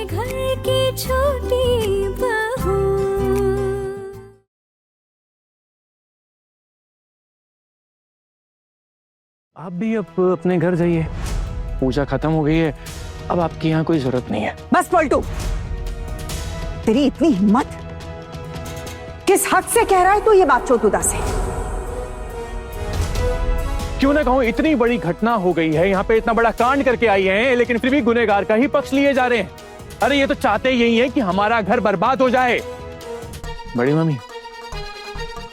घर की छोटी बहू। आप भी अब अपने घर जाइए, पूजा खत्म हो गई है, अब आपकी यहाँ कोई जरूरत नहीं है। बस पलटू, तेरी इतनी हिम्मत, किस हद से कह रहा है तू ये बात छोटूदा से? क्यों ना कहूं, इतनी बड़ी घटना हो गई है, यहाँ पे इतना बड़ा कांड करके आई हैं, लेकिन फिर भी गुनहगार का ही पक्ष लिए जा रहे हैं। अरे ये तो चाहते यही है कि हमारा घर बर्बाद हो जाए। बड़ी मम्मी,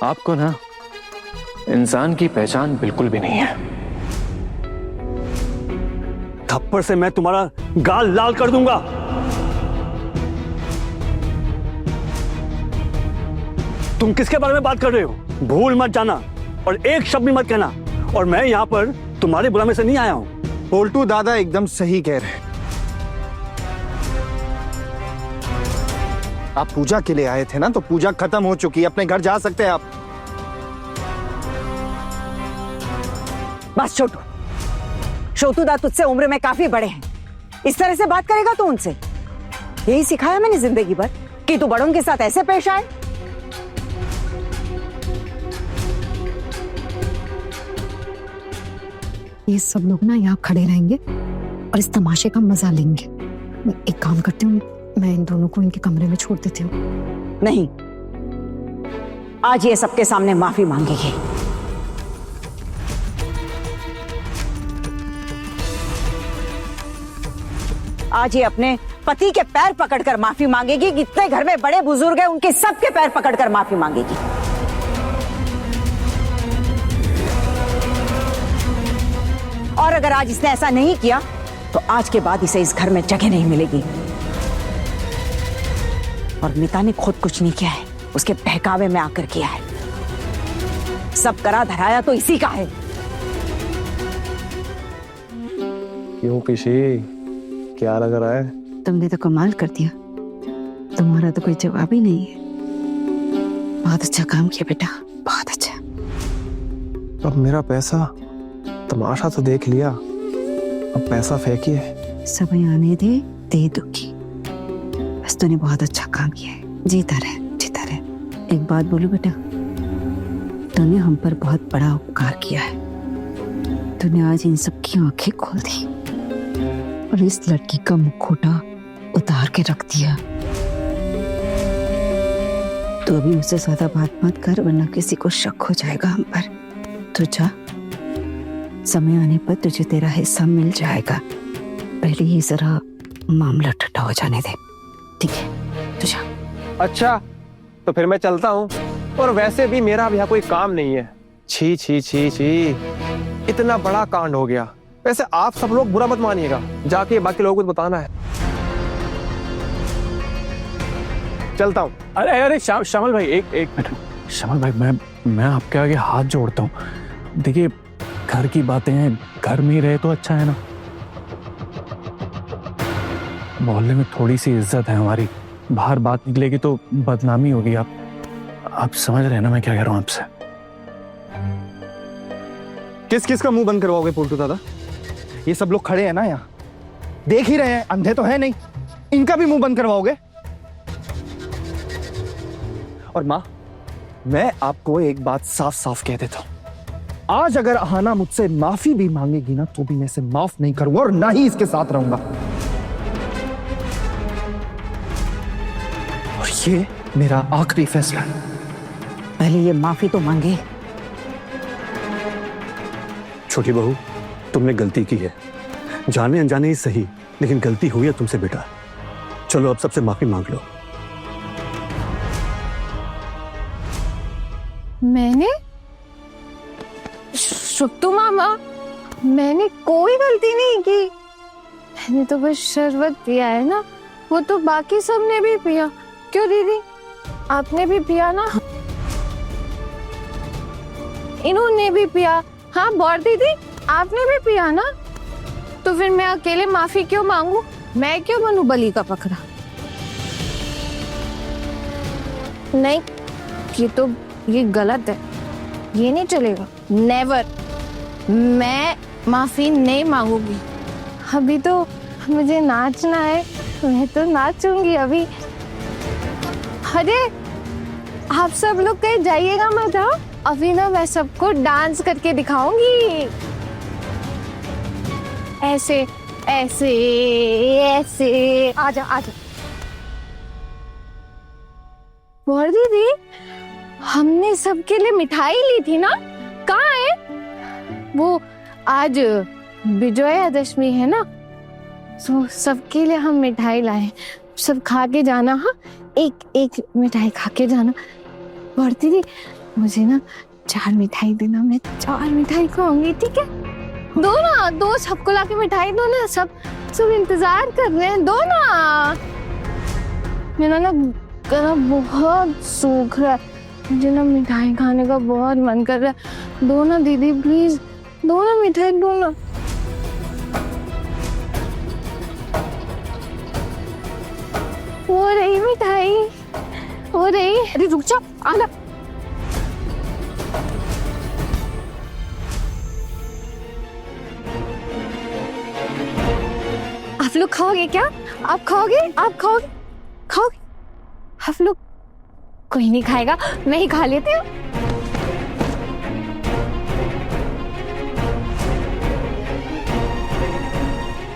आपको ना इंसान की पहचान बिल्कुल भी नहीं है। थप्पड़ से मैं तुम्हारा गाल लाल कर दूंगा। तुम किसके बारे में बात कर रहे हो? भूल मत जाना और एक शब्द भी मत कहना। और मैं यहाँ पर तुम्हारे बुलाने से नहीं आया हूँ। पोल्टू दादा एकदम सही कह रहे हैं। आप पूजा के लिए आए थे ना, तो पूजा खत्म हो चुकी है, अपने घर जा सकते हैं आप। बस छोटू, छोटूदा तुझसे उम्र में काफी बड़े हैं, इस तरह से बात करेगा तो उनसे? यही सिखाया मैंने जिंदगी भर कि तू बड़ों के साथ ऐसे पेश आए। ये सब लोग ना यहाँ खड़े रहेंगे और इस तमाशे का मजा लेंगे। मैं एक काम करती हूँ, मैं इन दोनों को इनके कमरे में छोड़ देती हूँ। नहीं, आज ये सबके सामने माफी मांगेगी। आज ये अपने पति के पैर पकड़कर माफी मांगेगी। जितने घर में बड़े बुजुर्ग हैं उनके सबके पैर पकड़कर माफी मांगेगी। और अगर आज इसने ऐसा नहीं किया तो आज के बाद इसे इस घर में जगह नहीं मिलेगी। और मिता ने खुद कुछ नहीं किया है, उसके बहकावे में आकर किया है। सब करा धराया तो इसी का है। क्यों पिशी, क्या लग रहा है? तुमने तो कमाल कर दिया, तुम्हारा तो कोई जवाब ही नहीं है। बहुत अच्छा काम किया बेटा, बहुत अच्छा। अब मेरा पैसा, तमाशा तो देख लिया, अब पैसा फेंकिए। समय आने दे, दे दूंगी। बस तूने बहुत अच्छा काम किया है, जीता रहे, जीता रहे। एक बात बोलूं बेटा, तूने हम पर बहुत बड़ा उपकार किया है। तूने आज इन सब की आंखें खोल दी और इस लड़की का मुखौटा उतार के रख दिया। तू अभी मुझसे ज्यादा बात मत कर, वरना किसी को शक हो जाएगा हम पर। तू जा, समय आने पर तुझे तेरा हिस्सा मिल जाएगा। पहले ये जरा मामला ठट्टा हो जाने दे, ठीक है? तू जा। अच्छा, तो फिर मैं चलता हूँ। और वैसे भी मेरा अब यहाँ कोई काम नहीं है। छी छी छी छी, इतना बड़ा कांड हो गया। वैसे आप सब लोग बुरा मत मानिएगा, जाके बाकी लोगों को बताना है। चलता हूँ। अरे अरे श्यामल भाई, एक मिनट। श्यामल भाई, मैं आपके आगे हाथ जोड़ता हूँ। देखिए, घर की बातें हैं, घर में ही रहे तो अच्छा है ना। मोहल्ले में थोड़ी सी इज्जत है हमारी, बाहर बात निकलेगी तो बदनामी होगी। आप समझ रहे हैं ना मैं क्या कह रहा हूँ आपसे? किस किस का मुंह बंद करवाओगे पोल्टू दादा? ये सब लोग खड़े हैं ना यहाँ, देख ही रहे हैं, अंधे तो है नहीं। इनका भी मुंह बंद करवाओगे? और माँ, मैं आपको एक बात साफ साफ कह देता हूं, आज अगर अहाना मुझसे माफी भी मांगेगी ना, तो भी मैं इसे माफ नहीं करूंगा और ना ही इसके साथ रहूंगा। और ये मेरा आखिरी फैसला है। पहले ये माफी तो मांगे। छोटी बहू, तुमने गलती की है, जाने अनजाने ही सही, लेकिन गलती हुई है तुमसे बेटा। चलो अब सबसे माफी मांग लो। मैंने? शुक्तू मामा, मैंने कोई गलती नहीं की। मैंने तो बस शरबत पिया है ना, वो तो बाकी सब ने भी पिया। क्यों दीदी, आपने भी पिया ना? इन्होंने भी पिया। हाँ बौर दीदी, आपने भी पिया ना? तो फिर मैं अकेले माफी क्यों मांगू? मैं क्यों बनूं बलि का बकरा? नहीं, ये गलत है, ये नहीं चलेगा। नेवर, मैं माफी नहीं मांगूंगी। अभी तो मुझे नाचना है। मैं तो नाचूंगी अभी। अरे आप सब लोग कहीं जाइएगा मत, हाँ? अभी ना मैं सबको डांस करके दिखाऊंगी। ऐसे ऐसे ऐसे। आजा आजा। और दीदी, हमने सबके लिए मिठाई ली थी ना, कहाँ है वो? आज विजयादशमी है ना, तो सबके लिए हम मिठाई लाए। सब खा के जाना, हाँ? एक एक मिठाई खा के जाना। और दीदी, मुझे ना 4 मिठाई देना, मैं 4 मिठाई खाऊंगी, ठीक है? दो ना, दो, सबको लाके मिठाई दो ना। सब इंतजार कर रहे हैं, दो ना। मेरा ना गला बहुत सूख रहा है, मुझे ना मिठाई खाने का बहुत मन कर रहा है। दो ना दीदी, प्लीज दो ना मिठाई, दो ना। वो रही मिठाई, वो रही। अरे रुक जा, आना। आप लोग खाओगे क्या? आप खाओगे? आप खाओगे? खाओगे? आप लोग? कोई नहीं खाएगा, मैं ही खा लेती हूँ।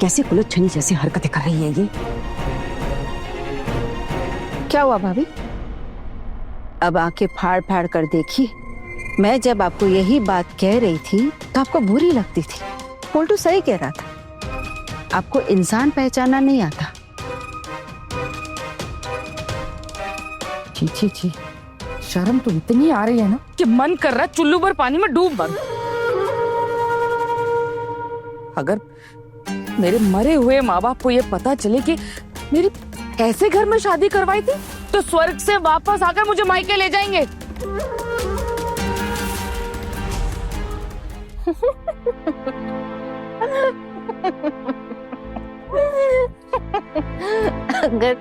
कैसी कुलच्छनी जैसी हरकतें कर रही है ये? क्या हुआ भाभी? अब आके फाड़ फाड़ कर देखी। मैं जब आपको यही बात कह रही थी तो आपको बुरी लगती थी। पोल्टू सही कह रहा था, आपको इंसान पहचाना नहीं आता। छी छी छी, शर्म तो इतनी आ रही है ना कि मन कर रहा है चुल्लू भर पानी में डूब मरूं। अगर मेरे मरे हुए माँ बाप को ये पता चले कि मेरी ऐसे घर में शादी करवाई थी, तो स्वर्ग से वापस आकर मुझे मायके ले जाएंगे। अगर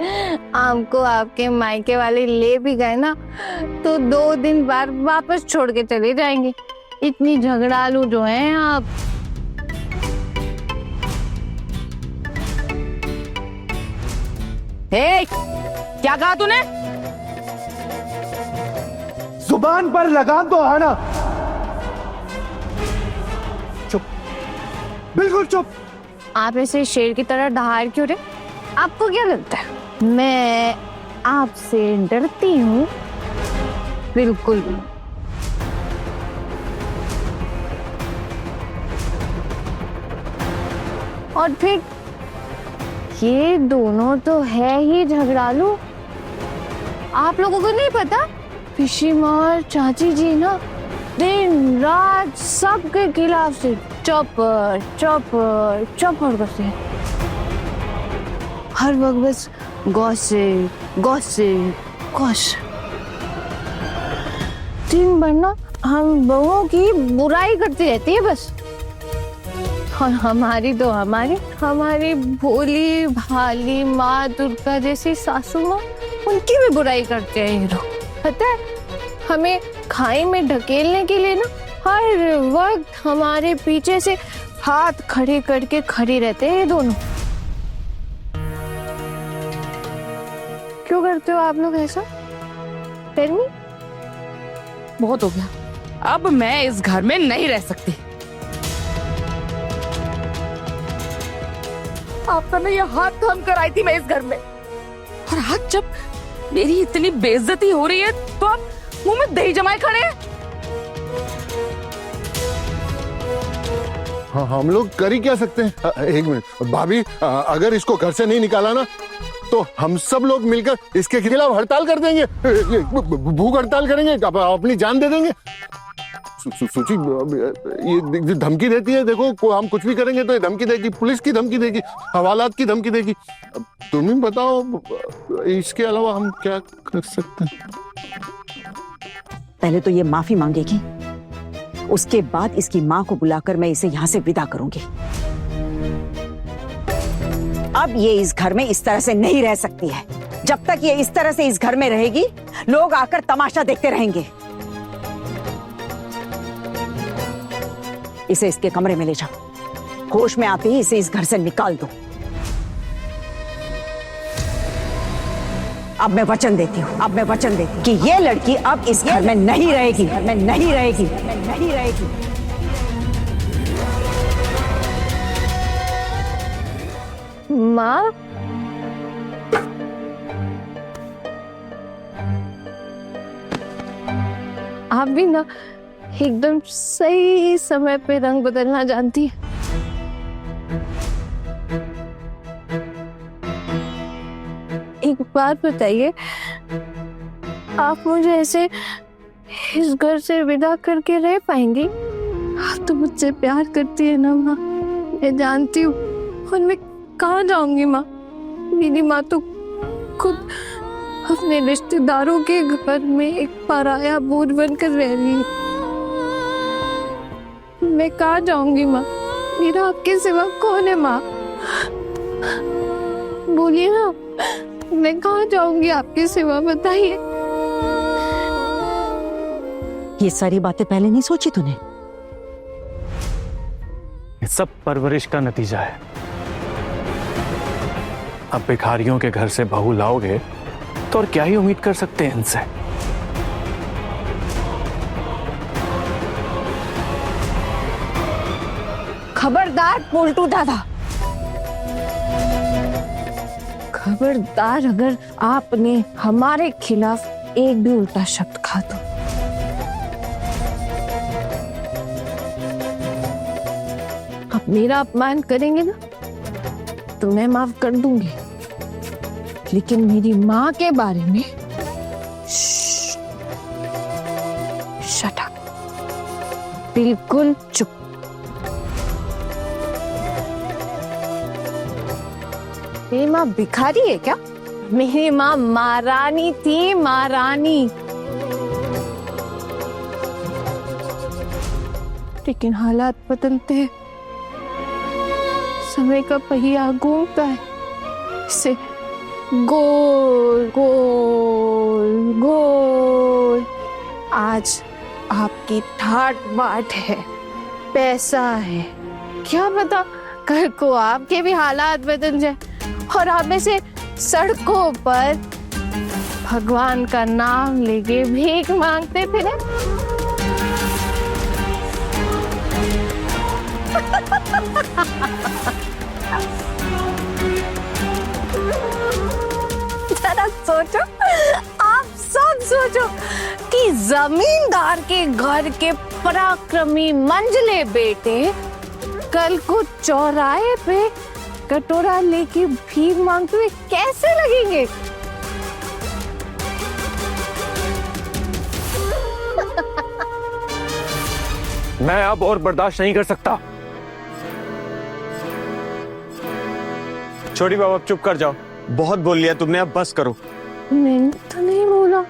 हमको आपके मायके वाले ले भी गए ना, तो 2 दिन बाद वापस छोड़ के चले जाएंगे। इतनी झगड़ालू जो हैं आप। हे, क्या कहा तूने? जुबान पर लगाम तो आना। चुप, बिल्कुल चुप। आप ऐसे शेर की तरह दहाड़ क्यों रहे? आपको क्या लगता है मैं आपसे डरती हूँ? बिल्कुल। और फिर ये दोनों तो है ही झगड़ालू। आप लोगों को नहीं पता, पिशीमा और चाची जी ना दिन रात सबके खिलाफ से चौपड़ चौपड़ चौपड़ करते हैं। हर वक्त बस गॉसिप गॉसिप गॉसिप। दिन भर ना हम बहुओं की बुराई करती रहती है बस। और हमारी तो हमारी भोली भाली माँ दुर्गा जैसी सासू माँ, उनकी भी बुराई करते हैं ये लोग। पता है, हमें खाई में ढकेलने के लिए ना हर वक्त हमारे पीछे से हाथ खड़े करके खड़े रहते हैं ये दोनों। क्यों करते हो आप लोग ऐसा? Tell me. बहुत हो गया, अब मैं इस घर में नहीं रह सकती। आपका ना ये हाथ थाम कर आई थी मैं इस घर में, और आज जब मेरी इतनी बेइज्जती हो रही है तो आप मुंह में दही जमाए खड़े हैं। हाँ, हम लोग कर ही क्या सकते हैं? एक मिनट भाभी, अगर इसको घर से नहीं निकाला ना तो हम सब लोग मिलकर इसके खिलाफ हड़ताल कर देंगे, भूख हड़ताल करेंगे, अपनी जान दे देंगे। सूची ये धमकी देती है, देखो हम कुछ भी करेंगे तो ये धमकी देगी, पुलिस की धमकी देगी, हवालात की धमकी देगी। तुम ही बताओ इसके अलावा हम क्या कर सकते हैं? पहले तो ये माफी मांगेगी, उसके बाद इसकी माँ को बुलाकर मैं इसे यहाँ से विदा करूंगी। अब ये इस घर में इस तरह से नहीं रह सकती है। जब तक ये इस तरह से इस घर में रहेगी, लोग आकर तमाशा देखते रहेंगे। इसे इसके कमरे में ले जाओ, होश में आते ही इसे इस घर से निकाल दो। अब मैं वचन देती हूँ, अब मैं वचन देती हूँ कि ये लड़की अब इस घर में नहीं रहेगी, घर में नहीं रहेगी, नहीं रहेगी। माँ, आप भी ना एकदम सही समय पे रंग बदलना जानती है। एक बात बताइए, आप मुझे ऐसे इस घर से विदा करके रह पाएंगी? आप तो मुझसे प्यार करती है ना माँ, मैं जानती हूँ। और मैं कहाँ जाऊंगी माँ? मेरी माँ तो खुद अपने रिश्तेदारों के घर में एक पराया बोझ बनकर रह रही है। मैं कहाँ जाऊंगी माँ? मेरा आपके सिवा कौन है माँ? बोलिए ना, मैं कहाँ जाऊंगी आपके सिवा, बताइए। ये सारी बातें पहले नहीं सोची तूने? ये सब परवरिश का नतीजा है। अब भिखारियों के घर से बहू लाओगे तो और क्या ही उम्मीद कर सकते हैं इनसे। खबरदार पोल्टू दादा, खबरदार अगर आपने हमारे खिलाफ एक भी उल्टा शब्द कहा तो। आप मेरा अपमान करेंगे ना तो मैं माफ कर दूंगी, लेकिन मेरी माँ के बारे में शट अप, बिल्कुल चुप। मेरी माँ भिखारी है क्या? मेरी माँ महारानी थी, महारानी। लेकिन हालात बदलते हैं, समय का पहिया घूमता है, इसे गोल गोल गोल। आज आपकी ठाट बाट है, पैसा है, क्या पता कल को आपके भी हालात बदल जाए और आप में से सड़कों पर भगवान का नाम लेके भीख मांगते फिरे। जरा सोचो, आप सब सोचो कि जमींदार के घर के पराक्रमी मंझले बेटे कल को चौराहे पे कटोरा लेके भीख मांगते हुए कैसे लगेंगे? मैं अब और बर्दाश्त नहीं कर सकता। छोटी बाबू अब चुप कर जाओ, बहुत बोल लिया तुमने, अब बस करो। मैंने तो नहीं बोला।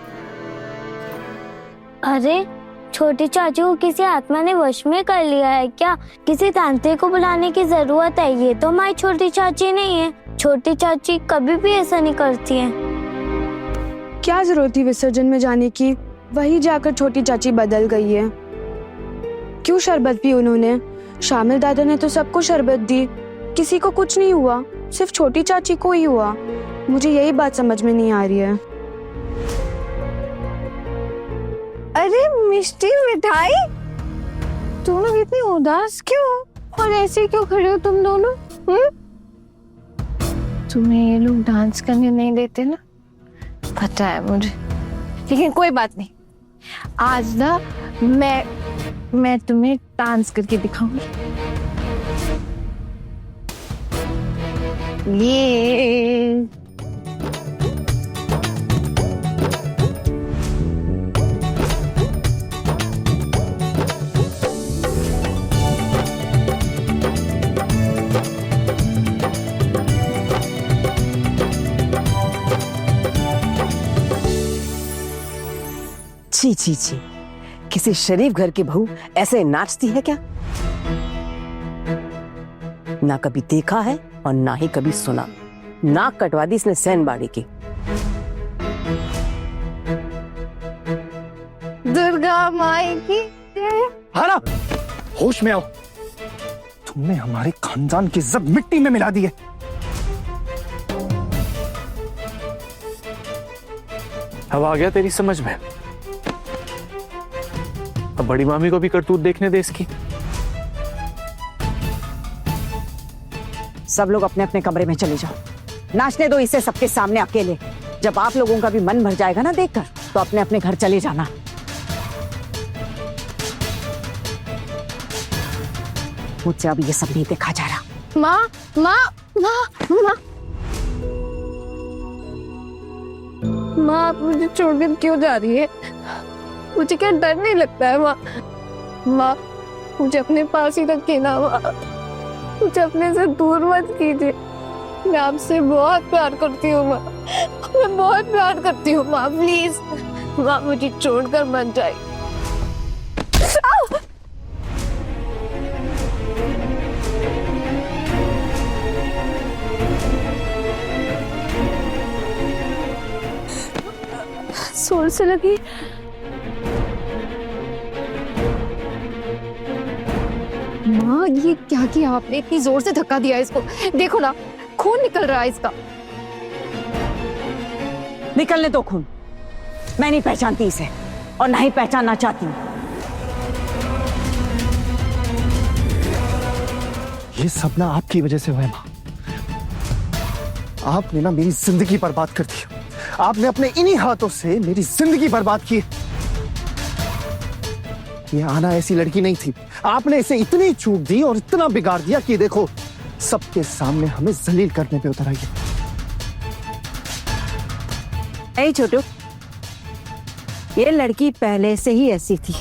अरे छोटी चाची को किसी आत्मा ने वश में कर लिया है क्या? किसी तांत्रिक को बुलाने की जरूरत है। ये तो हमारी छोटी चाची नहीं है। छोटी चाची कभी भी ऐसा नहीं करती है। क्या जरूरत थी विसर्जन में जाने की? वही जाकर छोटी चाची बदल गई है। क्यों शरबत पी उन्होंने? शामिल दादा ने तो सबको शरबत दी, किसी को कुछ नहीं हुआ, सिर्फ छोटी चाची को ही हुआ। मुझे यही बात समझ में नहीं आ रही है। अरे मिष्टी मिठाई, तुम लोग इतनी उदास क्यों और ऐसे क्यों खड़े हो तुम दोनों? तुम्हें ये लोग डांस करने नहीं देते ना, पता है मुझे, लेकिन कोई बात नहीं। आज ना मैं तुम्हें डांस करके दिखाऊंगी। ये छी छी छी, किसी शरीफ घर की बहू ऐसे नाचती है क्या? ना कभी देखा है और ना ही कभी सुना। नाक कटवा दी इसने सैनबाड़ी की। दुर्गा माई की हाँ ना, होश में आओ। तुमने हमारे खानदान की इज्जत मिट्टी में मिला दी है। अब आ गया तेरी समझ में। अब बड़ी मामी को भी करतूत देखने दे इसकी। सब लोग अपने अपने कमरे में चले जाओ, नाचने दो इसे सबके सामने अकेले। जब आप लोगों का भी मन भर जाएगा ना देखकर, तो अपने अपने घर चले जाना। मुझसे अब ये सब नहीं देखा जा रहा। माँ माँ माँ माँ माँ, आप मुझे छोड़कर क्यों जा रही है? मुझे क्या डर नहीं लगता है माँ? माँ मुझे अपने पास ही रखिए ना माँ, मुझे अपने से दूर मत कीजिए। मैं आपसे बहुत प्यार करती हूँ माँ, मैं बहुत प्यार करती हूँ माँ। प्लीज माँ मुझे छोड़कर मत जाइए। जोर से लगी। माँ ये क्या किया आपने? इतनी जोर से धक्का दिया इसको, देखो ना खून निकल रहा है इसका। निकलने दो खून, मैं नहीं पहचानती इसे और ना ही पहचानना चाहती हूँ। ये सब ना आपकी वजह से हुआ है माँ। आपने ना मेरी जिंदगी बर्बाद कर दी। आपने अपने इन्हीं हाथों से मेरी जिंदगी बर्बाद की। ये आना ऐसी लड़की नहीं थी। आपने इसे इतनी चूक दी और इतना बिगाड़ दिया कि देखो सबके सामने हमें जलील करने पे उतर आई है। ऐ छोटू, ये लड़की पहले से ही ऐसी थी,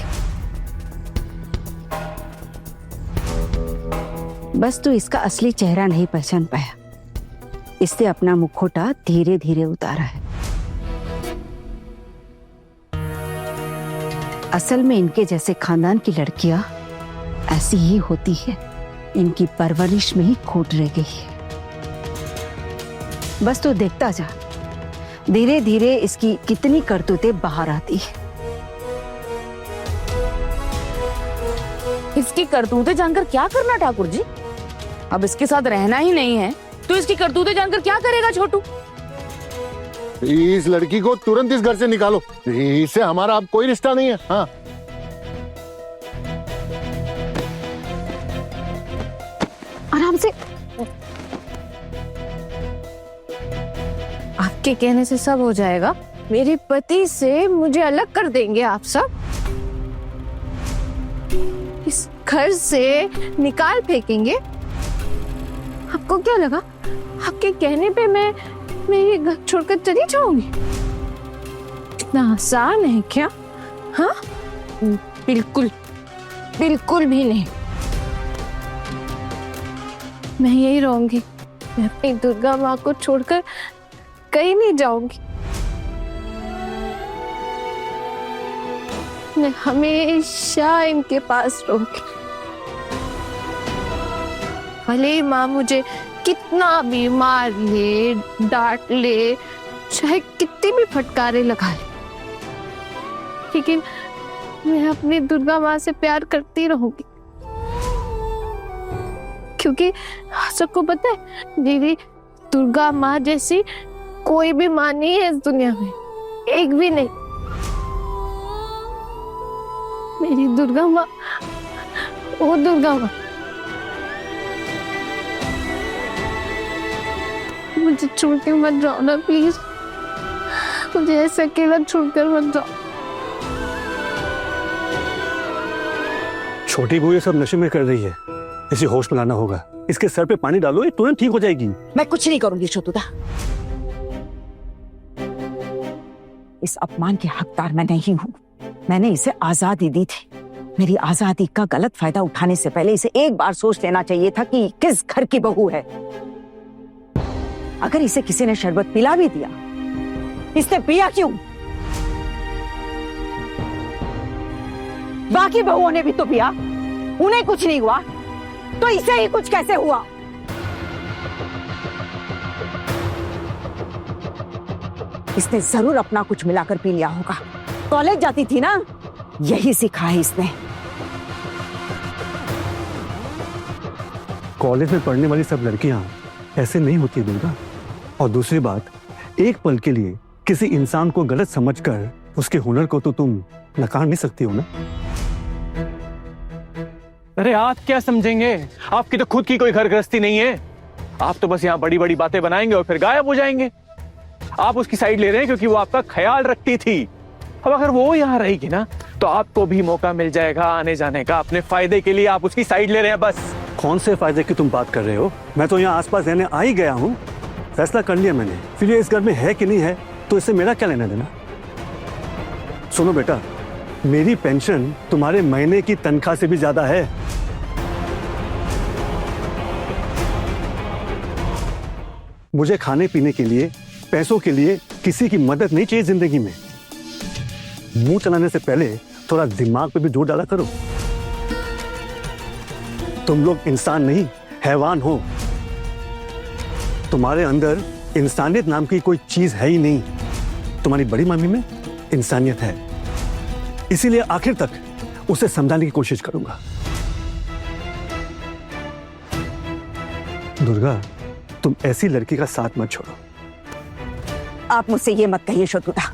बस तू इसका असली चेहरा नहीं पहचान पाया। इससे अपना मुखौटा धीरे धीरे उतारा है। असल में इनके जैसे खानदान की लड़कियां ऐसी ही होती है, इनकी परवरिश में ही खोट रह गई है। बस तू देखता जा, धीरे धीरे इसकी कितनी करतूतें बाहर आती है। इसकी करतूतें जानकर क्या करना ठाकुर जी? अब इसके साथ रहना ही नहीं है तो इसकी करतूतें जानकर क्या करेगा छोटू? इस लड़की को तुरंत इस घर से निकालो, इससे हमारा अब कोई रिश्ता नहीं है। हाँ आराम से। आपके कहने से सब हो जाएगा? मेरे पति से मुझे अलग कर देंगे आप सब? इस घर से निकाल फेंकेंगे? आपको क्या लगा आपके कहने पे मैं ये घर छोड़कर चली जाऊंगी? इतना आसान है क्या? हाँ बिल्कुल बिल्कुल भी नहीं। मैं यही रहूंगी, मैं अपनी दुर्गा माँ को छोड़कर कहीं नहीं जाऊंगी। मैं हमेशा इनके पास रहूंगी। भले ही माँ मुझे कितना भी मार ले, डांट ले, चाहे कितनी भी फटकारे लगा ले, लेकिन मैं अपनी दुर्गा माँ से प्यार करती रहूंगी। क्योंकि सबको पता है दीदी, दुर्गा माँ जैसी कोई भी माँ नहीं है इस दुनिया में, एक भी नहीं। मेरी दुर्गा माँ, वो दुर्गा माँ। मुझे छोड़ के मत जाओ ना प्लीज, मुझे ऐसे अकेला छोड़कर मत जाओ। छोटी बहू ये सब नशे में कर रही है, इसे होश में लाना होगा। इसके सर पे पानी डालो, ये तुरंत ठीक हो जाएगी। मैं कुछ नहीं करूंगी छोटूदा। इस अपमान के हकदार मैं नहीं हूं। मैंने इसे आजादी दी थी। मेरी आजादी का गलत फायदा उठाने से पहले इसे एक बार सोच लेना चाहिए था कि किस घर की बहू है। अगर इसे किसी ने शरबत पिला भी दिया, इसने पिया क्यों? बाकी बहुओं ने भी तो पिया, उन्हें कुछ नहीं हुआ, तो इसे ही कुछ कैसे हुआ? इसने जरूर अपना कुछ मिलाकर पी लिया होगा। कॉलेज जाती थी ना, यही सीखा है इसने। कॉलेज में पढ़ने वाली सब लड़कियां ऐसे नहीं होती दुर्गा। और दूसरी बात, एक पल के लिए किसी इंसान को गलत समझकर उसके हुनर को तो तुम नकार नहीं सकती हो ना। अरे आप क्या समझेंगे, आपकी तो खुद की कोई घर गृहस्थी नहीं है। आप तो बस यहाँ बड़ी बड़ी बातें बनाएंगे और फिर गायब हो जाएंगे। आप उसकी साइड ले रहे हैं क्योंकि वो आपका ख्याल रखती थी। अब अगर वो यहाँ रहेगी ना तो आपको भी मौका मिल जाएगा आने जाने का। अपने फायदे के लिए आप उसकी साइड ले रहे हैं बस। कौन से फायदे की तुम बात कर रहे हो? मैं तो यहाँ आसपास रहने आ ही गया हूँ, फैसला कर लिया मैंने। फिर ये इस घर में है कि नहीं है तो इससे मेरा क्या लेना देना। सुनो बेटा, मेरी पेंशन तुम्हारे महीने की तनख्वाह से भी ज्यादा है। मुझे खाने पीने के लिए, पैसों के लिए किसी की मदद नहीं चाहिए जिंदगी में। मुंह चलाने से पहले थोड़ा दिमाग पे भी जोर डाला करो। तुम लोग इंसान नहीं हैवान हो। तुम्हारे अंदर इंसानियत नाम की कोई चीज है ही नहीं। तुम्हारी बड़ी मम्मी में इंसानियत है, इसीलिए आखिर तक उसे समझाने की कोशिश करूंगा। दुर्गा, तुम ऐसी लड़की का साथ मत छोड़ो। आप मुझसे ये मत कहिए शत्रुता,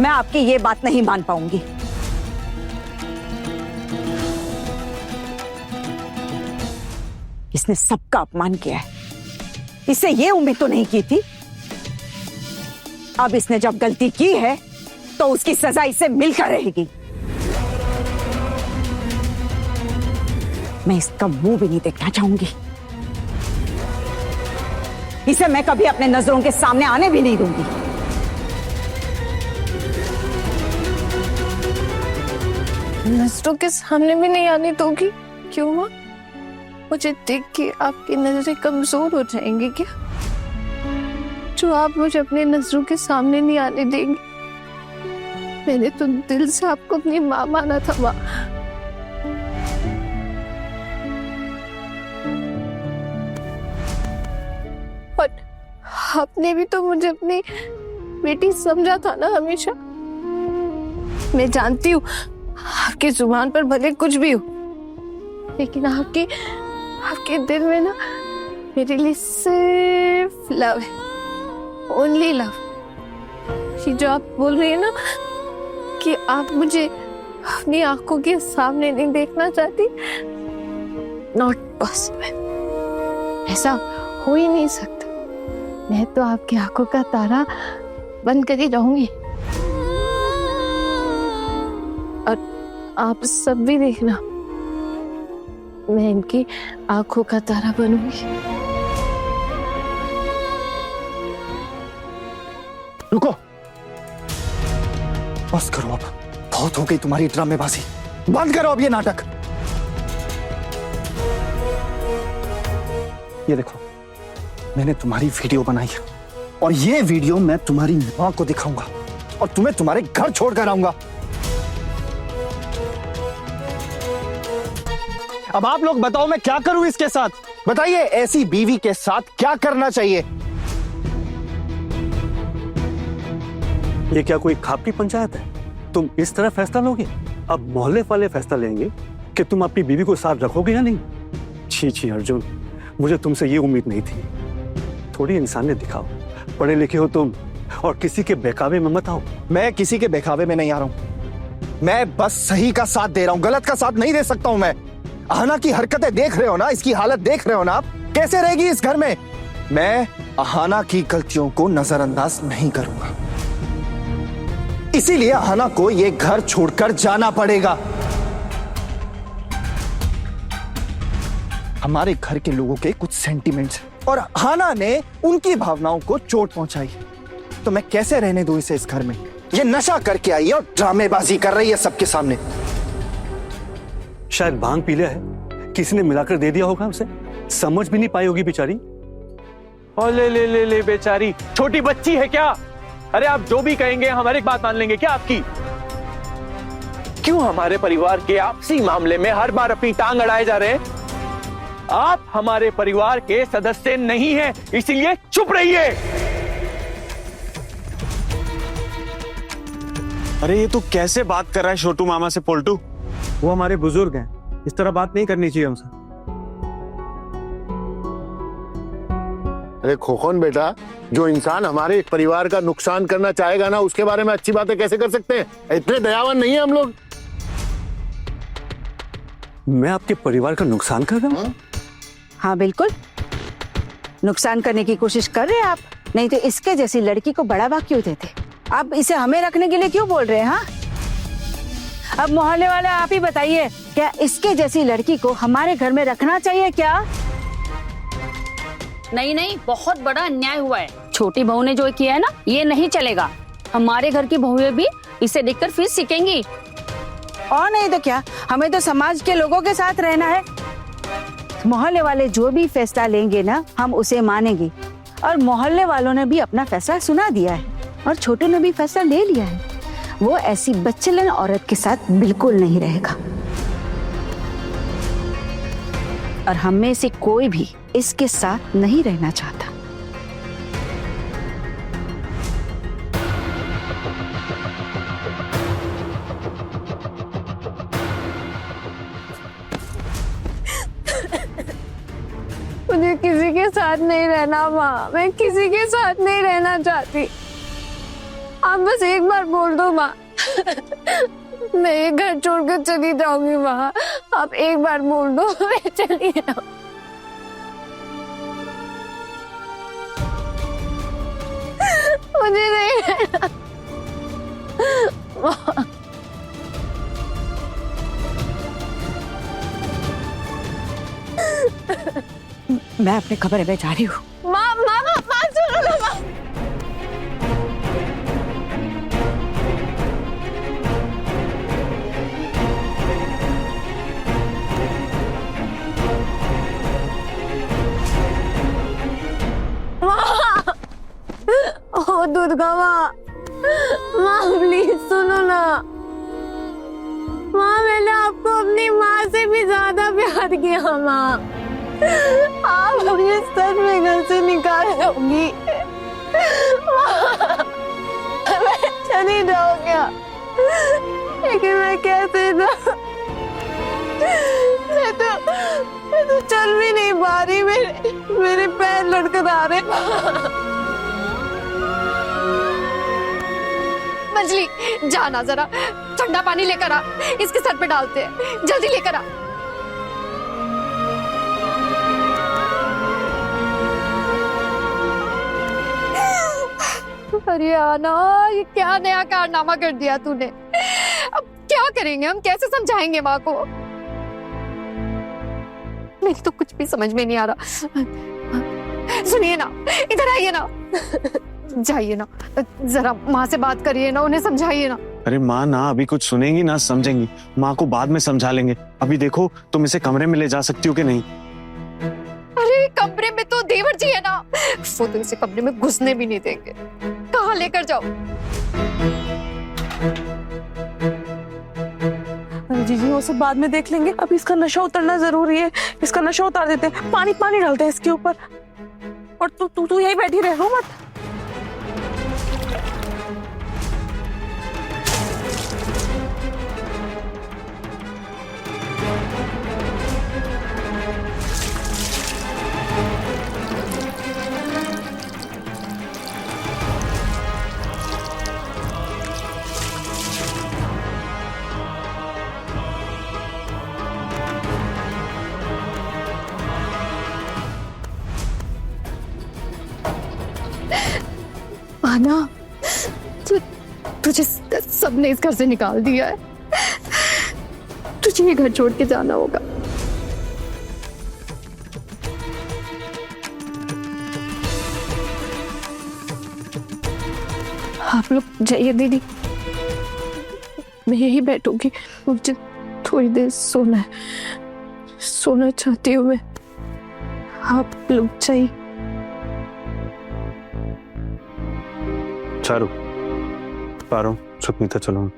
मैं आपकी ये बात नहीं मान पाऊंगी। इसने सबका अपमान किया है, इससे ये उम्मीद तो नहीं की थी। अब इसने जब गलती की है तो उसकी सजा इससे मिलकर रहेगी। मैं इसका मुंह भी नहीं देखना चाहूंगी। इसे मैं कभी अपने नजरों के सामने आने भी नहीं दूंगी। नजरों के सामने भी नहीं आने दोगी? क्यों माँ? मुझे देख के आपकी नजरें कमजोर हो जाएंगी क्या, जो आप मुझे अपनी नजरों के सामने नहीं आने देंगे? मैंने तो दिल से आपको अपनी माँ माना था माँ। और आपने भी तो मुझे अपनी बेटी समझा था ना हमेशा। मैं जानती हूँ आपकी जुबान पर भले कुछ भी हो, लेकिन आपके दिल में ना मेरे लिए सिर्फ लव है, ओनली लव। ये जो आप बोल रही है ना कि आप मुझे अपनी आंखों के सामने नहीं देखना चाहती, नॉट पॉसिबल। ऐसा हो ही नहीं सकता। मैं तो आपकी आंखों का तारा बंद कर ही रहूंगी, और आप सब भी देखना, मैं इनकी आंखों का तारा बनूंगी। रुको, बस करो अब, बहुत हो गई तुम्हारी ड्रामेबाजी। बंद करो अब ये नाटक। ये देखो, मैंने तुम्हारी वीडियो बनाई है और ये वीडियो मैं तुम्हारी मां को दिखाऊंगा और तुम्हें तुम्हारे घर छोड़कर आऊंगा। अब आप लोग बताओ मैं क्या करूं इसके साथ? बताइए, ऐसी बीवी के साथ क्या करना चाहिए? ये क्या कोई खापटी पंचायत है? तुम इस तरह फैसला लोगे? अब मोहल्ले वाले फैसला लेंगे कि तुम अपनी बीवी को साथ रखोगे या नहीं। छी छी अर्जुन, मुझे तुमसे ये उम्मीद नहीं थी। थोड़ी इंसानियत दिखाओ, पढ़े लिखे हो तुम, और किसी के बहकावे में मत आओ। मैं किसी के बहकावे में नहीं आ रहा हूं, मैं बस सही का साथ दे रहा हूं, गलत का साथ नहीं दे सकता हूं मैं। आहना की हरकतें देख रहे हो ना, इसकी हालत देख रहे हो ना आप, कैसे रहेगी इस घर में। मैं आहना की गलतियों को नजरअंदाज नहीं करूंगा, इसीलिए आहना को यह घर छोड़कर जाना पड़ेगा। हमारे घर के लोगों के कुछ सेंटिमेंट्स हैं और आहना ने उनकी भावनाओं को चोट पहुंचाई, तो मैं कैसे रहने दूं इसे इस घर में। ये नशा करके आई है और ड्रामेबाजी कर रही है सबके सामने। शायद भांग पी लिया है, किसी ने मिलाकर दे दिया होगा उसे, समझ भी नहीं पाई होगी बेचारी। और ले बेचारी, छोटी बच्ची है क्या? अरे आप जो भी कहेंगे हम हर एक बात मान लेंगे क्या आपकी? क्यों हमारे परिवार के आपसी मामले में हर बार अपनी टांग अड़ाए जा रहे हैं? आप हमारे परिवार के सदस्य नहीं हैं, इसीलिए चुप रहिए। अरे ये तू कैसे बात कर रहा है छोटू मामा से पोल्टू? वो हमारे बुजुर्ग हैं, इस तरह बात नहीं करनी चाहिए हमसे। अरे खोखन बेटा, जो इंसान हमारे परिवार का नुकसान करना चाहेगा ना, उसके बारे में अच्छी बातें कैसे कर सकते हैं? इतने दयावान नहीं है हम लोग। मैं आपके परिवार का नुकसान कर रहा हूँ? हाँ बिल्कुल, नुकसान करने की कोशिश कर रहे हैं आप। नहीं तो इसके जैसी लड़की को बढ़ावा क्यों देते? आप इसे हमें रखने के लिए क्यों बोल रहे हैं? हाँ, अब मोहल्ले वाले आप ही बताइए, क्या इसके जैसी लड़की को हमारे घर में रखना चाहिए क्या? नहीं नहीं, बहुत बड़ा अन्याय हुआ है। छोटी बहू ने जो किया है ना, ये नहीं चलेगा। हमारे घर की बहुएं भी इसे देखकर फिर सीखेंगी। और नहीं तो क्या, हमें तो समाज के लोगों के साथ रहना है। मोहल्ले वाले जो भी फैसला लेंगे ना, हम उसे मानेंगे। और मोहल्ले वालों ने भी अपना फैसला सुना दिया है और छोटू ने भी फैसला ले लिया है। वो ऐसी बच्चेलन औरत के साथ बिल्कुल नहीं रहेगा। और हम में से कोई भी इसके साथ नहीं रहना चाहता। मुझे किसी के साथ नहीं रहना माँ, मैं किसी के साथ नहीं रहना चाहती। आप बस एक बार बोल दो माँ, मैं ये घर छोड़कर चली जाऊंगी माँ। आप एक बार बोल दो, मैं चली जाऊँ। मुझे नहीं रहना माँ। मैं अपने कमरे में जा रही हूँ। माँ माँ माँ माँ, सुनो ना माँ। ओ दुर्गा माँ, माँ प्लीज सुनो ना। माँ, मैंने आपको अपनी माँ से भी ज्यादा प्यार किया माँ। आप मुझे सच में घर से निकाल दोगी? मैं चली जाऊँ क्या? लेकिन मैं कैसे जाऊँ? मैं तो चल भी नहीं पा रही, मेरे पैर लड़खड़ा रहे। मंजली, जाना जरा ठंडा पानी लेकर आ, इसके सर पे डालते हैं। जल्दी लेकर आ। हरियाणा, ये क्या नया कारनामा कर दिया तूने? अब क्या करेंगे हम? कैसे समझाएंगे माँ को? मेरी तो कुछ भी समझ में नहीं आ रहा। सुनिए ना, इधर आइए ना, जाइए ना, जरा माँ से बात करिए ना, उन्हें समझाइए ना। अरे माँ ना अभी कुछ सुनेंगी ना समझेंगी, माँ को बाद में समझा लेंगे। अभी देखो तुम इसे कमरे में ले जा सकती हो कि नहीं? अरे कमरे में तो देवर जी है ना, वो तो इसे कमरे में घुसने भी नहीं देंगे। कहाँ लेकर जाओ? जीजी वो सब बाद में देख लेंगे, अब इसका नशा उतरना जरूरी है। इसका नशा उतार देते हैं, पानी पानी डालते हैं इसके ऊपर। और तू यही बैठी रह, रो मत। आना, तुझे सबने इस घर से निकाल दिया है। तुझे ये घर छोड़ के जाना होगा। आप लोग जाइए दीदी, मैं यही बैठूंगी। मुझे थोड़ी देर सोना है, सोना चाहती हूँ मैं। आप लोग जाइए। चारू, पारो, सुष्मिता चलो।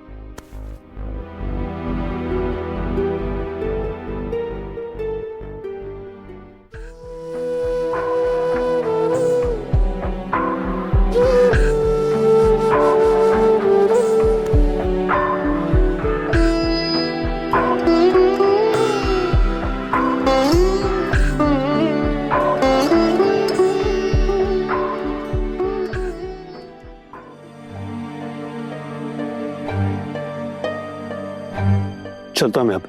चलता मैं अब।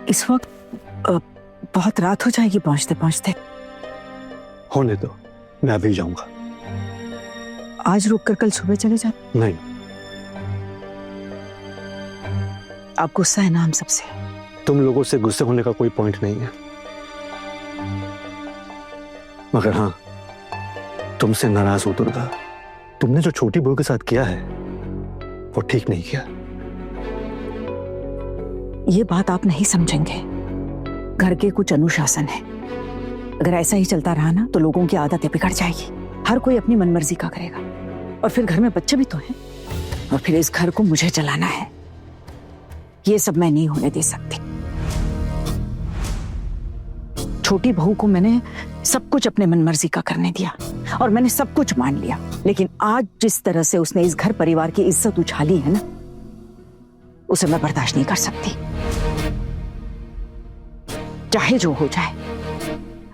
इस वक्त बहुत रात हो जाएगी पहुंचते पहुंचते। होने दो, मैं अभी जाऊंगा। आज रुक कर कल सुबह चले जाते। नहीं, आप गुस्सा है ना हम सबसे? तुम लोगों से गुस्से होने का कोई पॉइंट नहीं है, मगर हाँ, तुमसे नाराज हूं दुर्गा। तुमने जो छोटी बहू के साथ किया है वो ठीक नहीं किया। ये बात आप नहीं समझेंगे। घर के कुछ अनुशासन है, अगर ऐसा ही चलता रहा ना तो लोगों की आदतें बिगड़ जाएगी। हर कोई अपनी मनमर्जी का करेगा, और फिर घर में बच्चे भी तो हैं, और फिर इस घर को मुझे चलाना है। ये सब मैं नहीं होने दे सकती। छोटी बहू को मैंने सब कुछ अपने मनमर्जी का करने दिया और मैंने सब कुछ मान लिया, लेकिन आज जिस तरह से उसने इस घर परिवार की इज्जत उछाली है ना, उसे मैं बर्दाश्त नहीं कर सकती। चाहे जो हो जाए,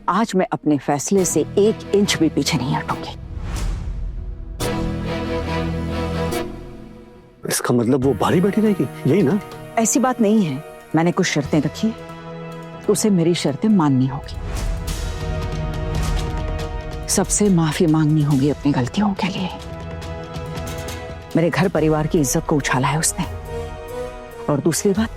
आज मैं अपने फैसले से 1 इंच भी पीछे नहीं हटूंगी। इसका मतलब वो बाहर ही बैठी रहेगी, यही ना? ऐसी बात नहीं है, मैंने कुछ शर्तें रखी है, उसे मेरी शर्तें माननी होगी। सबसे माफी मांगनी होगी अपनी गलतियों के लिए। मेरे घर परिवार की इज्जत को उछाला है उसने। और दूसरी बात,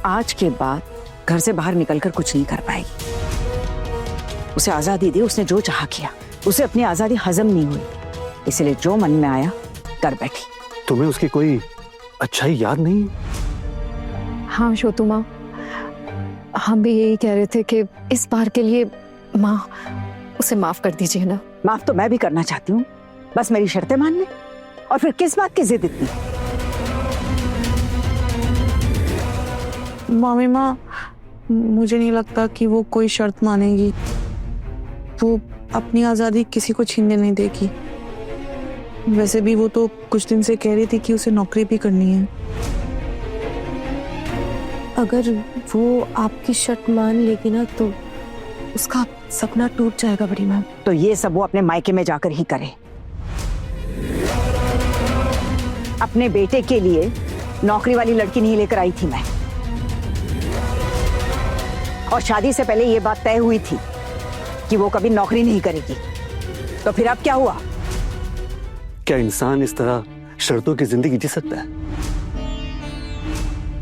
आज के बाद घर से बाहर निकलकर कुछ नहीं कर पाएगी। उसे आजादी दी, उसने जो चाहा किया। उसे अपनी आजादी हजम नहीं हुई, इसलिए जो मन में आया कर बैठी। तुम्हें उसकी कोई अच्छाई याद नहीं? हाँ छोटू माँ, हम भी यही कह रहे थे कि इस बार के लिए माँ उसे माफ कर दीजिए ना। माफ तो मैं भी करना चाहती हूँ, बस मेरी शर्तें मान ले। और फिर किस बात की जिद इतनी? मामी माँ, मुझे नहीं लगता कि वो कोई शर्त मानेगी। वो अपनी आजादी किसी को छीनने नहीं देगी। वैसे भी वो तो कुछ दिन से कह रही थी कि उसे नौकरी भी करनी है। अगर वो आपकी शर्त मान लेगी ना तो उसका सपना टूट जाएगा बड़ी माँ। तो ये सब वो अपने मायके में जाकर ही करे। अपने बेटे के लिए नौकरी वाली लड़की नहीं लेकर आई थी मैं, और शादी से पहले ये बात तय हुई थी कि वो कभी नौकरी नहीं करेगी। तो फिर अब क्या हुआ? क्या इंसान इस तरह शर्तों की जिंदगी जी सकता है?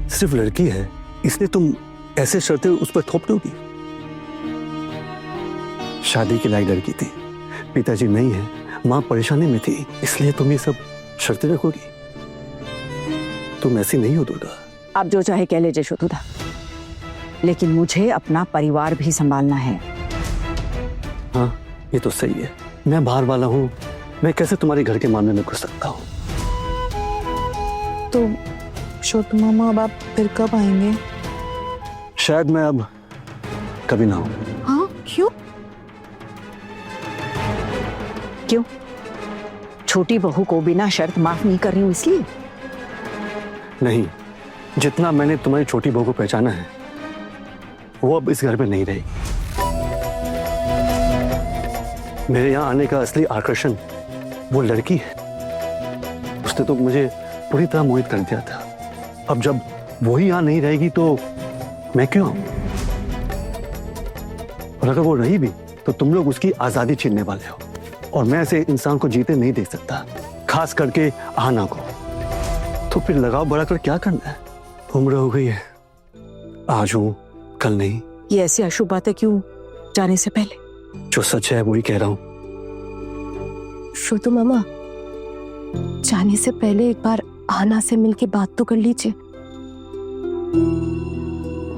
सिर्फ लड़की है इसलिए तुम ऐसे शर्तें उस पर थोप दोगी? शादी के लायक लड़की थी, पिताजी नहीं है, मां परेशानी में थी, इसलिए तुम ये सब शर्तें रखोगी? तुम ऐसी नहीं हो दुर्गा। आप जो चाहे कह लीजिए शत्रुदा, लेकिन मुझे अपना परिवार भी संभालना है। हाँ, ये तो सही है। मैं बाहर वाला हूं, मैं कैसे तुम्हारे घर के मामले में घुस सकता हूं? तो छोटू मामा, अब आप फिर कब आएंगे? शायद मैं अब कभी ना हूं। हाँ, क्यों? क्यों? छोटी बहू को बिना शर्त माफ नहीं कर रही हूं इसलिए? नहीं, जितना मैंने तुम्हारी छोटी बहू को पहचाना है वो अब इस घर में नहीं रहेगी। मेरे यहाँ आने का असली आकर्षण वो लड़की है। उसने तो मुझे पूरी तरह मोहित कर दिया था। अब जब वो ही यहाँ नहीं रहेगी तो मैं क्यों आऊं? और अगर वो रही भी तो तुम लोग उसकी आजादी छीनने वाले हो, और मैं ऐसे इंसान को जीते नहीं देख सकता, खास करके आना को। तो फिर लगाव बढ़ाकर क्या करना है? उम्र हो गई है, आज हूं कल नहीं। ये ऐसी अशुभ बातें क्यों जाने से पहले? जो सच है वही कह रहा हूं। छोटू मामा, जाने से पहले एक बार आना से मिलके बात तो कर लीजिए।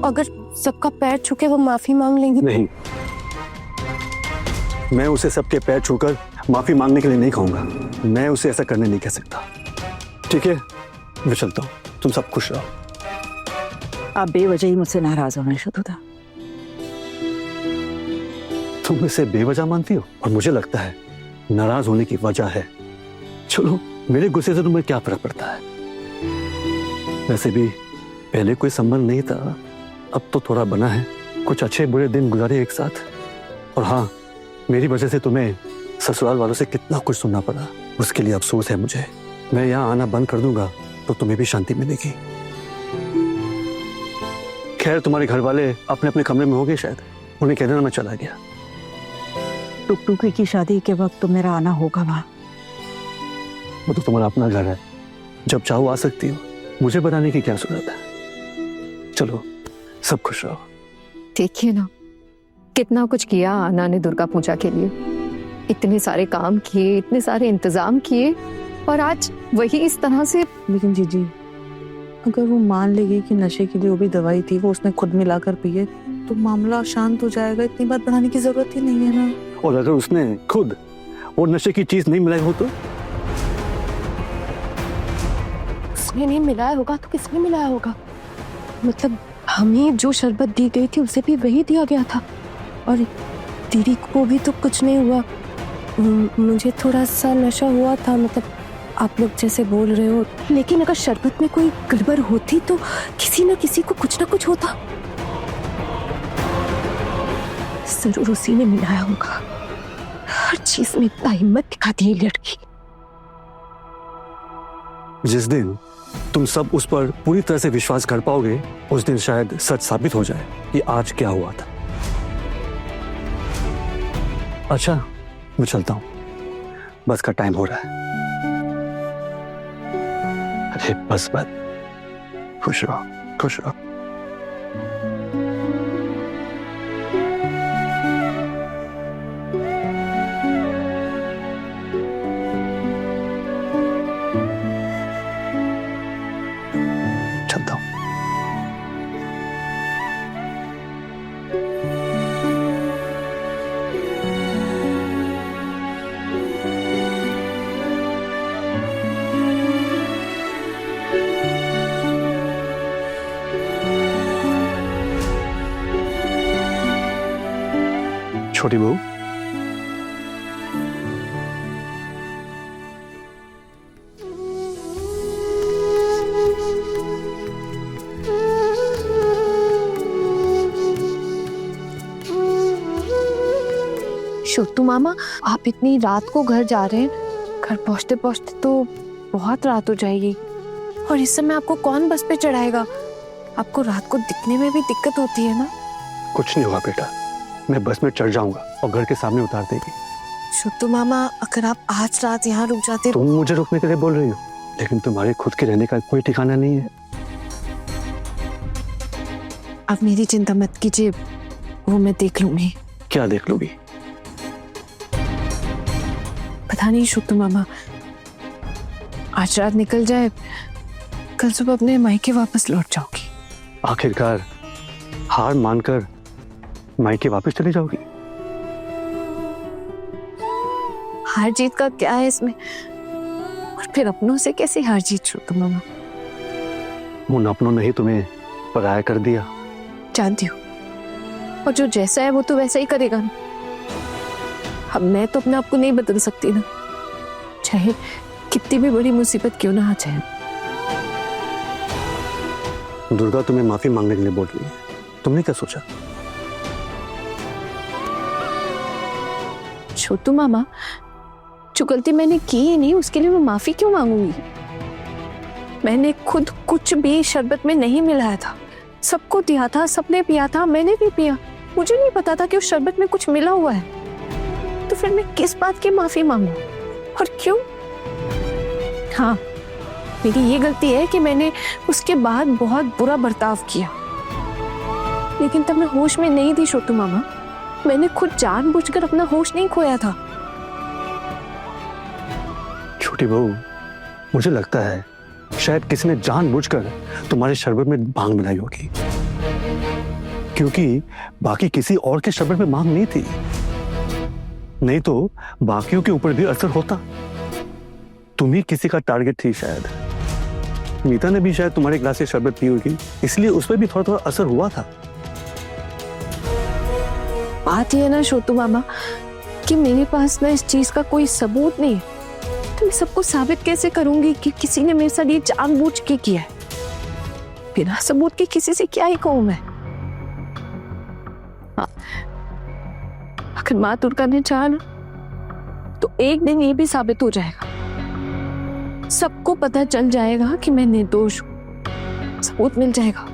अगर सबका पैर छूके वो माफी मांग लेंगी। नहीं, मैं उसे सबके पैर छूकर माफी मांगने के लिए नहीं कहूंगा। मैं उसे ऐसा करने नहीं कह सकता। ठीक है, मैं चलता हूं, तुम सब खुश रहो। आप बेवजह ही मुझसे नाराज हो रहे शत्रुदा। तुम इसे बेवजह मानती हो, और मुझे लगता है नाराज होने की वजह है। चलो, मेरे गुस्से से तुम्हें क्या फर्क पड़ता है? वैसे भी पहले कोई संबंध नहीं था, अब तो थोड़ा बना है। कुछ अच्छे बुरे दिन गुजारे एक साथ। और हाँ, मेरी वजह से तुम्हें ससुराल वालों से कितना कुछ सुनना पड़ा, उसके लिए अफसोस है मुझे। मैं यहाँ आना बंद कर दूंगा तो तुम्हें भी शांति मिलेगी। खैर तुम्हारे घर वाले अपने अपने कमरे में होंगे शायद, उन्हें कह देना मैं चला गया। टुकटुकी की शादी के वक्त तो मेरा आना होगा वहां। वो तो तुम्हारा अपना घर है, जब चाहो आ सकती हो, मुझे बताने की क्या जरूरत है। चलो सब खुश रहो। देखिए ना कितना कुछ किया आना ने दुर्गा पूजा के लिए, इतने सारे काम किए, इतने सारे इंतजाम किए, और आज वही इस तरह से। लेकिन जीजी अगर वो मान लेगी कि नशे के लिए वो भी दवाई थी, वो उसने खुद मिलाकर पी है, तो मामला शांत हो जाएगा। इतनी बात बढ़ाने की जरूरत ही नहीं है ना। और अगर उसने खुद वो नशे की चीज नहीं मिलाई हो तो? उसने नहीं मिलाया होगा तो किसने मिलाया होगा? मतलब हमें जो शरबत दी गई थी उसे भी वही दिया गया था, और दीदी को भी तो कुछ नहीं हुआ। मुझे थोड़ा सा नशा हुआ था, मतलब आप लोग जैसे बोल रहे हो, लेकिन अगर शरबत में कोई गड़बड़ होती तो किसी न किसी को कुछ ना कुछ होता। जरूर उसी ने मिलाया होगा। हर चीज में इतना हिम्मत दिखाती है लड़की। जिस दिन तुम सब उस पर पूरी तरह से विश्वास कर पाओगे, उस दिन शायद सच साबित हो जाए कि आज क्या हुआ था। अच्छा मैं चलता हूं, बस का टाइम हो रहा है। अरे बस खुश रहो, खुश रहो। चलता हूं। छोटी बहू, छोटू मामा, आप इतनी रात को घर जा रहे हैं, घर पहुंचते पहुंचते तो बहुत रात हो जाएगी, और इस समय आपको कौन बस पे चढ़ाएगा? आपको रात को दिखने में भी दिक्कत होती है ना। कुछ नहीं होगा बेटा, मैं बस में चढ़ जाऊंगा और घर के सामने उतार देगी। छोटू मामा, अगर आप आज रात यहाँ रुक जाते। तुम मुझे रुकने के लिए बोल रही हो, लेकिन तुम्हारे खुद के रहने का कोई ठिकाना नहीं है। आप मेरी चिंता मत कीजिए, वो मैं देख लूंगी। क्या देख लोगी? पता नहीं छोटू मामा, आज रात निकल जाए, कल सुबह अपने मायके वापस लौट जाऊंगी। आखिरकार हार मानकर मायके वापस चली जाओगी? हार जीत का क्या है इसमें, और फिर अपनों से कैसे हार जीत छोटू मामा? उन अपनों ने ही तुम्हें पराया कर दिया। जानती हूँ, और जो जैसा है वो तो वैसा ही करेगा ना। अब मैं तो अपने आप को नहीं बदल सकती ना, चाहे कितनी भी बड़ी मुसीबत क्यों ना आ जाए। दुर्गा तुम्हें माफी मांगने के लिए बोल रही है, तुमने क्या सोचा? छोटू मामा, जो गलती मैंने की ही नहीं उसके लिए मैं माफी क्यों मांगूंगी? मैंने खुद कुछ भी शरबत में नहीं मिलाया था, सबको दिया था, सबने पिया था, मैंने भी पिया। मुझे नहीं पता था कि उस शरबत में कुछ मिला हुआ है, तो फिर मैं किस बात की माफी मांगू और क्यों? हाँ, मेरी ये गलती है कि मैंने उसके बाद बहुत बुरा बर्ताव किया, लेकिन तब मैं होश में नहीं थी छोटू मामा। मैंने खुद जानबूझकर अपना होश नहीं खोया था। छोटी बहू, मुझे लगता है शायद किसी ने जानबूझकर तुम्हारे शरबत में भांग मिलाई होगी, क्योंकि बाकी किसी और के शरबत में भांग नहीं थी, नहीं तो बाकियों के ऊपर भी असर होता। तुम ही किसी का टारगेट थी शायद। मीता ने भी शायद तुम्हारे गिलास से शरबत पी होगी, इसलिए उस पर भी थोड़ा थोड़ा असर हुआ था। बात यह है ना छोटू मामा कि मेरे पास ना इस चीज का कोई सबूत नहीं है, तो मैं सबको साबित कैसे करूंगी कि किसी ने मेरे साथ ये जानबूझ के किया है? बिना सबूत के किसी से क्या ही कहूं मैं? हाँ, अगर माँ दुर्गा ने चाहा ना तो एक दिन ये भी साबित हो जाएगा, सबको पता चल जाएगा कि मैं निर्दोष हूं, सबूत मिल जाएगा।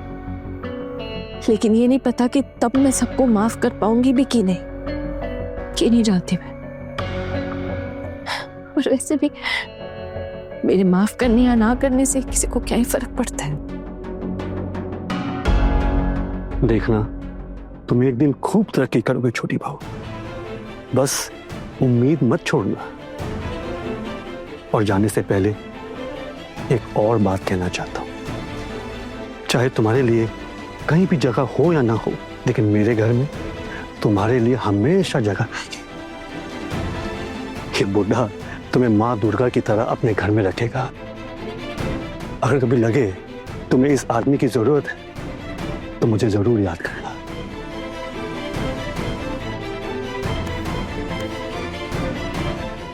लेकिन ये नहीं पता कि तब मैं सबको माफ कर पाऊंगी भी कि नहीं जानती मैं। और वैसे भी मेरे माफ करने या ना करने से किसी को क्या ही फर्क पड़ता है। देखना, तुम एक दिन खूब तरक्की करोगे छोटी बहू, बस उम्मीद मत छोड़ना। और जाने से पहले एक और बात कहना चाहता हूं, चाहे तुम्हारे लिए कहीं भी जगह हो या ना हो, लेकिन मेरे घर में तुम्हारे लिए हमेशा जगह रहेगी। ये बुढ़ा तुम्हें माँ दुर्गा की तरह अपने घर में रखेगा। अगर कभी लगे तुम्हें इस आदमी की जरूरत है तो मुझे जरूर याद करना।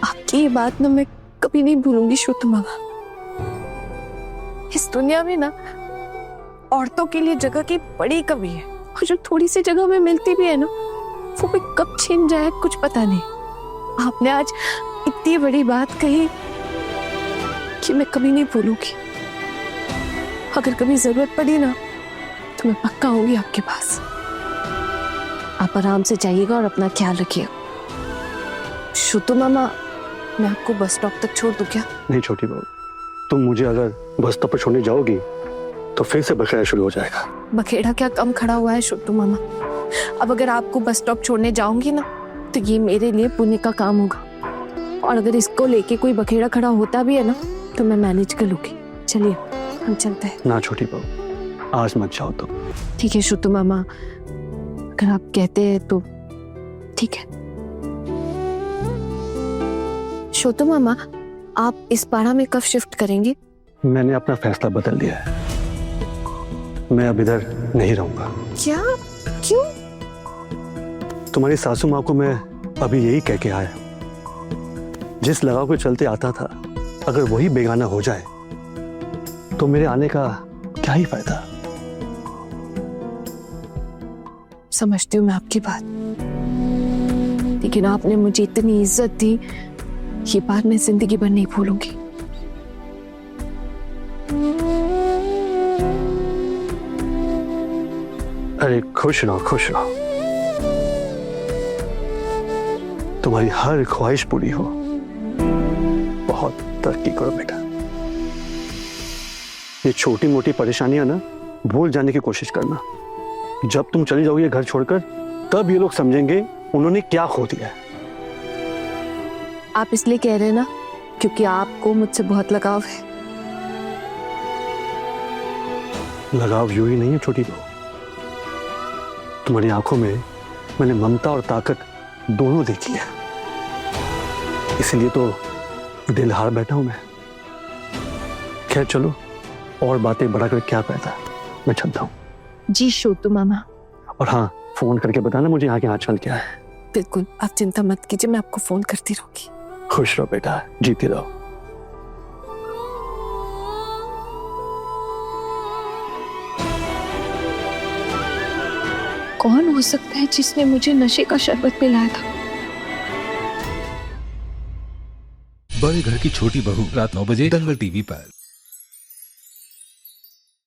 आपकी ये बात ना मैं कभी नहीं भूलूंगी श्रुत मामा। इस दुनिया में ना औरतों के लिए जगह की बड़ी कमी है, और जो थोड़ी सी जगह में मिलती भी है ना, वो भी कब छीन जाए कुछ पता नहीं। आपने आज इतनी बड़ी बात कही कि मैं कभी नहीं भूलूंगी। अगर कभी जरूरत पड़ी ना तो मैं पक्का आऊंगी आपके पास। आप आराम से जाइएगा और अपना ख्याल रखिएगा। शुतु मामा, मैं आपको बस स्टॉप तक छोड़ दूं क्या? नहीं छोटी बहू, तुम मुझे अगर बस स्टॉप पर छोड़ने जाओगी तो फिर से बखेड़ा शुरू हो जाएगा। बखेड़ा क्या कम खड़ा हुआ है शुतु मामा। अब अगर आपको बस स्टॉप छोड़ने जाऊंगी ना तो ये मेरे लिए पुण्य का काम होगा, और अगर इसको लेके कोई बखेड़ा खड़ा होता भी है ना तो मैं मैनेज कर लूंगी। चलिए हम चलते हैं। ना छोटी बहू, आज मत जाओ तो। ठीक है शुतु मामा, अगर आप कहते हैं तो ठीक है। शुतु मामा, आप इस पाड़ा में कब शिफ्ट करेंगे? मैंने अपना फैसला बदल दिया है, मैं अब इधर नहीं रहूंगा। क्या? क्यों? तुम्हारी सासू माँ को मैं अभी यही कह के आया, जिस लगाव के चलते आता था, अगर वही बेगाना हो जाए तो मेरे आने का क्या ही फायदा। समझती हूँ मैं आपकी बात, लेकिन आपने मुझे इतनी इज्जत दी, ये बात मैं जिंदगी भर नहीं भूलूंगी। अरे खुश रहो, खुश रहो, तुम्हारी हर ख्वाहिश पूरी हो। बहुत तरक्की करो बेटा। ये छोटी मोटी परेशानियां ना भूल जाने की कोशिश करना। जब तुम चली जाओगी घर छोड़कर, तब ये लोग समझेंगे उन्होंने क्या खो दिया है। आप इसलिए कह रहे हैं ना क्योंकि आपको मुझसे बहुत लगाव है। लगाव यूं ही नहीं है छोटी बहू, तुम्हारी आंखों में मैंने ममता और ताकत दोनों देखी है, इसलिए तो दिल हार बैठा हूं मैं। खैर चलो, और बातें बढ़ाकर क्या फायदा, मैं चलता हूँ। जी शुतु मामा। और हाँ, फोन करके बताना मुझे यहाँ के हालचाल क्या है। बिल्कुल, आप चिंता मत कीजिए, मैं आपको फोन करती रहूंगी। खुश रहो बेटा, जीती रहो। कौन हो सकता है जिसने मुझे नशे का शरबत पिलाया था? बड़े घर की छोटी बहू, रात 9 बजे दंगल टीवी पर।